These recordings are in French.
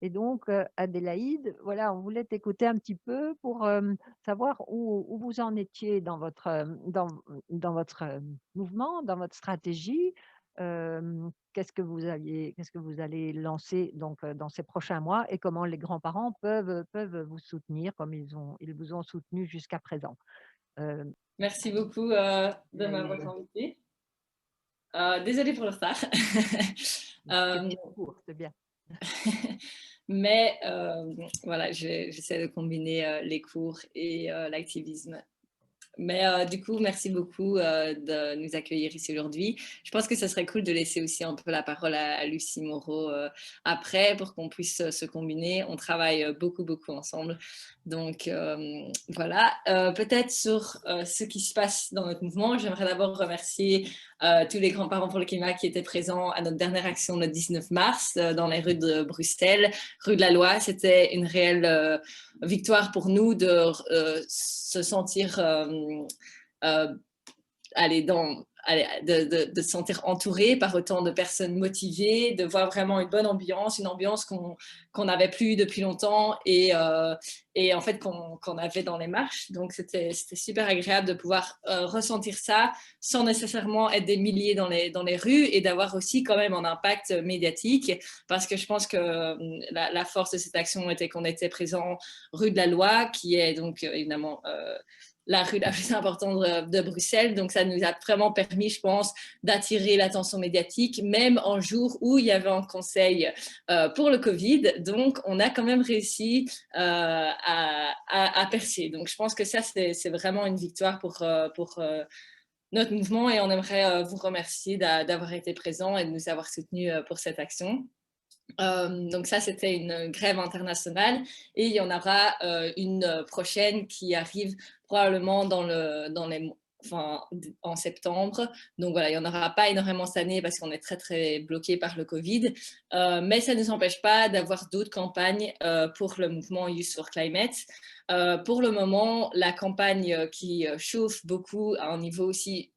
Et donc, Adélaïde, voilà, on voulait t'écouter un petit peu pour, savoir où vous en étiez dans votre, dans votre, mouvement, dans votre stratégie. Qu'est-ce que vous allez lancer donc, dans ces prochains mois et comment les grands-parents peuvent vous soutenir comme ils vous ont soutenu jusqu'à présent? Heu, Merci beaucoup de m'avoir Adélaïde, invitée. Désolée pour le retard. c'est Euh, bien court, c'est bien. mais voilà, j'essaie de combiner les cours et l'activisme. Mais du coup, merci beaucoup de nous accueillir ici aujourd'hui. Je pense que ce serait cool de laisser aussi un peu la parole à Lucie Moreau après pour qu'on puisse se combiner. On travaille beaucoup, beaucoup ensemble. Donc voilà, peut-être sur ce qui se passe dans notre mouvement, j'aimerais d'abord remercier tous les grands-parents pour le climat qui étaient présents à notre dernière action le 19 mars dans les rues de Bruxelles, rue de la Loi. C'était une réelle victoire pour nous de se sentir euh, aller dans de se sentir entouré par autant de personnes motivées, de voir vraiment une ambiance qu'on n'avait plus depuis longtemps et en fait qu'on avait dans les marches. Donc c'était super agréable de pouvoir ressentir ça sans nécessairement être des milliers dans les rues et d'avoir aussi quand même un impact médiatique parce que je pense que la force de cette action était qu'on était présent rue de la Loi qui est donc évidemment la rue la plus importante de Bruxelles. Donc, ça nous a vraiment permis, je pense, d'attirer l'attention médiatique, même en jour où il y avait un conseil pour le Covid. Donc, on a quand même réussi à percer. Donc, je pense que ça, c'est vraiment une victoire pour notre mouvement et on aimerait vous remercier d'avoir été présent et de nous avoir soutenus pour cette action. Donc ça, c'était une grève internationale et il y en aura une prochaine qui arrive probablement enfin, en septembre. Donc voilà, il n'y en aura pas énormément cette année parce qu'on est très, très bloqué par le Covid. Mais ça ne nous empêche pas d'avoir d'autres campagnes pour le mouvement Youth for Climate. Pour le moment, la campagne qui chauffe beaucoup à un niveau aussi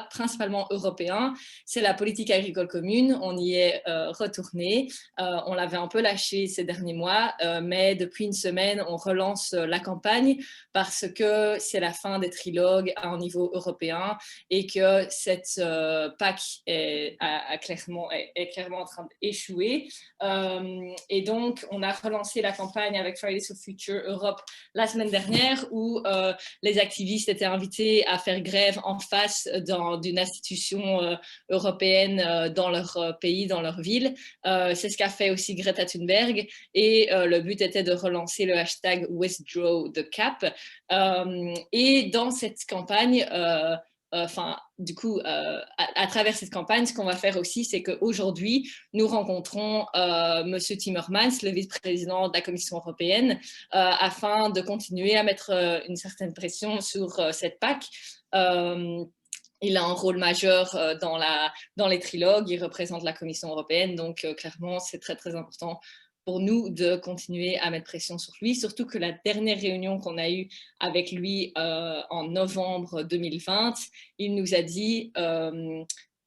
principalement européen, c'est la politique agricole commune. On y est retourné. On l'avait un peu lâché ces derniers mois, mais depuis une semaine, on relance la campagne parce que c'est la fin des trilogues à un niveau européen et que cette PAC est clairement en train d'échouer. Et donc, on a relancé la campagne avec Fridays for Future Europe la semaine dernière où les activistes étaient invités à faire grève en face d'une institution européenne dans leur pays, dans leur ville. C'est ce qu'a fait aussi Greta Thunberg et le but était de relancer le hashtag Withdraw the Cap. Et dans cette campagne, du coup, à travers cette campagne, ce qu'on va faire aussi, c'est qu'aujourd'hui, nous rencontrons Monsieur Timmermans, le vice-président de la Commission européenne, afin de continuer à mettre une certaine pression sur cette PAC. Il a un rôle majeur dans les trilogues, il représente la Commission européenne, donc clairement, c'est très, très important pour nous de continuer à mettre pression sur lui, surtout que la dernière réunion qu'on a eue avec lui en novembre 2020, il nous a dit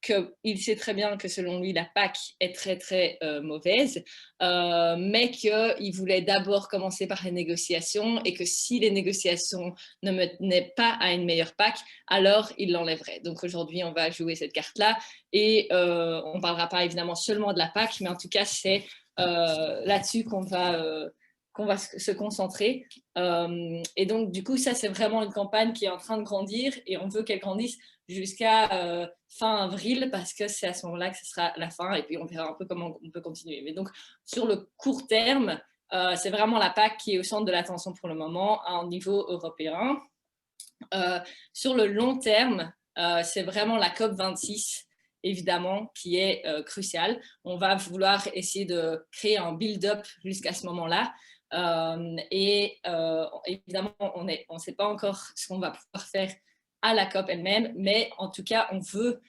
qu'il sait très bien que selon lui, la PAC est très, très mauvaise, mais qu'il voulait d'abord commencer par les négociations et que si les négociations ne menaient pas à une meilleure PAC, alors il l'enlèverait. Donc aujourd'hui, on va jouer cette carte-là et on ne parlera pas évidemment seulement de la PAC, mais en tout cas, c'est là-dessus qu'on va se concentrer. Et donc, du coup, ça, c'est vraiment une campagne qui est en train de grandir et on veut qu'elle grandisse jusqu'à fin avril parce que c'est à ce moment-là que ce sera la fin et puis on verra un peu comment on peut continuer. Mais donc, sur le court terme, c'est vraiment la PAC qui est au centre de l'attention pour le moment à un niveau européen. Sur le long terme, c'est vraiment la COP26 évidemment, qui est cruciale. On va vouloir essayer de créer un build-up jusqu'à ce moment-là. Évidemment, on ne sait pas encore ce qu'on va pouvoir faire à la COP elle-même, mais en tout cas, on veut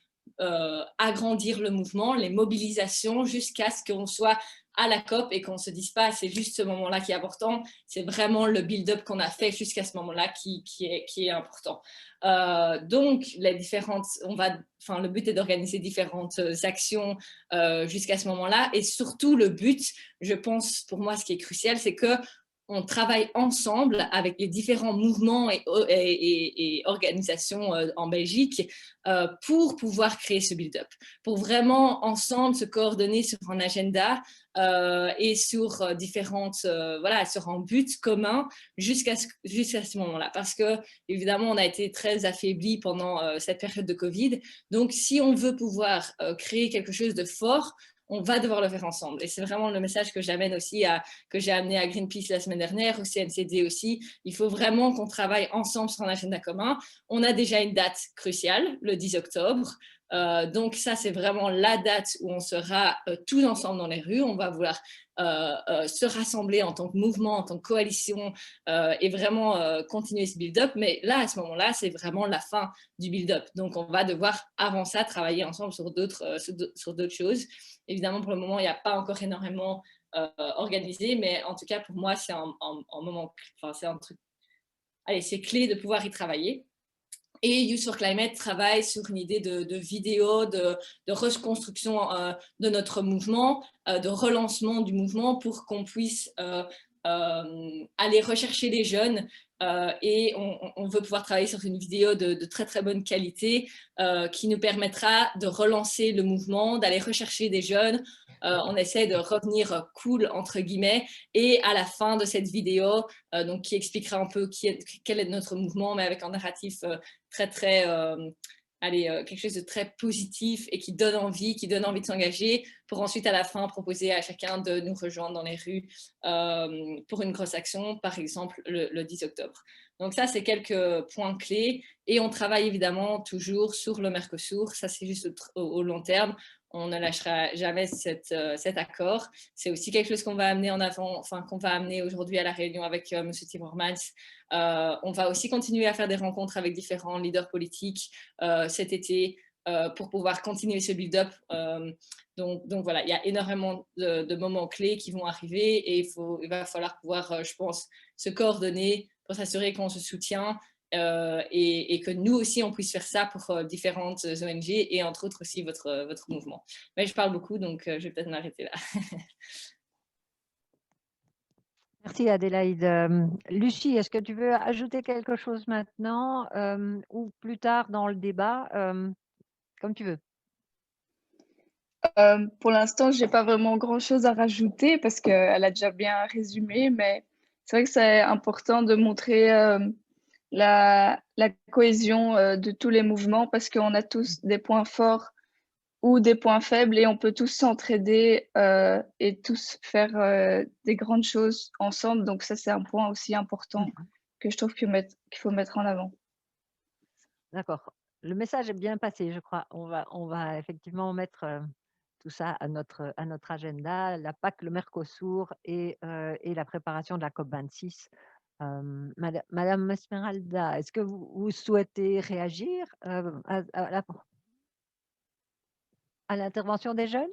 agrandir le mouvement, les mobilisations, jusqu'à ce qu'on soit à la COP et qu'on ne se dise pas c'est juste ce moment-là qui est important, c'est vraiment le build-up qu'on a fait jusqu'à ce moment-là qui est important. Donc, le but est d'organiser différentes actions jusqu'à ce moment-là, et surtout le but, je pense, pour moi, ce qui est crucial, c'est que on travaille ensemble avec les différents mouvements et organisations en Belgique pour pouvoir créer ce build-up, pour vraiment ensemble se coordonner sur un agenda et sur sur un but commun jusqu'à ce moment-là. Parce que, évidemment, on a été très affaiblis pendant cette période de Covid. Donc, si on veut pouvoir créer quelque chose de fort, on va devoir le faire ensemble. Et c'est vraiment le message que j'amène aussi que j'ai amené à Greenpeace la semaine dernière, au CNCD aussi. Il faut vraiment qu'on travaille ensemble sur un agenda commun. On a déjà une date cruciale, le 10 octobre. Donc ça, c'est vraiment la date où on sera tous ensemble dans les rues. On va vouloir se rassembler en tant que mouvement, en tant que coalition et vraiment continuer ce build-up. Mais là, à ce moment-là, c'est vraiment la fin du build-up. Donc on va devoir, avant ça, travailler ensemble sur d'autres choses. Évidemment, pour le moment, il n'y a pas encore énormément organisé, mais en tout cas, pour moi, c'est un moment, enfin, c'est un truc, allez, c'est clé de pouvoir y travailler. Et Youth for Climate travaille sur une idée de vidéo, de reconstruction de notre mouvement, de relancement du mouvement pour qu'on puisse aller rechercher les jeunes. Et on veut pouvoir travailler sur une vidéo de très très bonne qualité qui nous permettra de relancer le mouvement, d'aller rechercher des jeunes. On essaie de revenir cool entre guillemets, et à la fin de cette vidéo, donc qui expliquera un peu quel est notre mouvement, mais avec un narratif très très quelque chose de très positif et qui donne envie de s'engager, pour ensuite à la fin proposer à chacun de nous rejoindre dans les rues pour une grosse action, par exemple le 10 octobre. Donc ça, c'est quelques points clés, et on travaille évidemment toujours sur le Mercosur. Ça, c'est juste au long terme. On ne lâchera jamais cet accord. C'est aussi quelque chose qu'on va amener en avant, enfin qu'on va amener aujourd'hui à la réunion avec M. Timmermans. On va aussi continuer à faire des rencontres avec différents leaders politiques cet été pour pouvoir continuer ce build-up. Donc voilà, il y a énormément de moments clés qui vont arriver, et il va falloir pouvoir, je pense, se coordonner pour s'assurer qu'on se soutient et que nous aussi, on puisse faire ça pour différentes ONG et entre autres aussi votre mouvement. Mais je parle beaucoup, donc je vais peut-être m'arrêter là. Merci Adélaïde. Lucie, est-ce que tu veux ajouter quelque chose maintenant ou plus tard dans le débat, comme tu veux. Pour l'instant, j'ai pas vraiment grand-chose à rajouter parce qu'elle a déjà bien résumé, mais c'est vrai que c'est important de montrer la cohésion de tous les mouvements, parce qu'on a tous des points forts ou des points faibles, et on peut tous s'entraider et tous faire des grandes choses ensemble. Donc ça, c'est un point aussi important que je trouve qu'il faut mettre en avant. D'accord. Le message est bien passé, je crois. On va effectivement mettre tout ça à notre agenda, la PAC, le Mercosur et la préparation de la COP26. Madame Esmeralda, est-ce que vous souhaitez réagir à l'intervention des jeunes?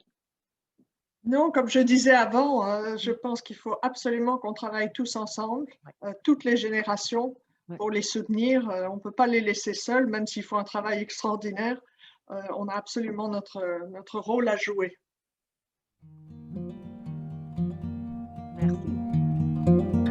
Non, comme je disais avant, je pense qu'il faut absolument qu'on travaille tous ensemble, toutes les générations, pour les soutenir. On ne peut pas les laisser seuls, même s'ils font un travail extraordinaire. On a absolument notre rôle à jouer. Merci.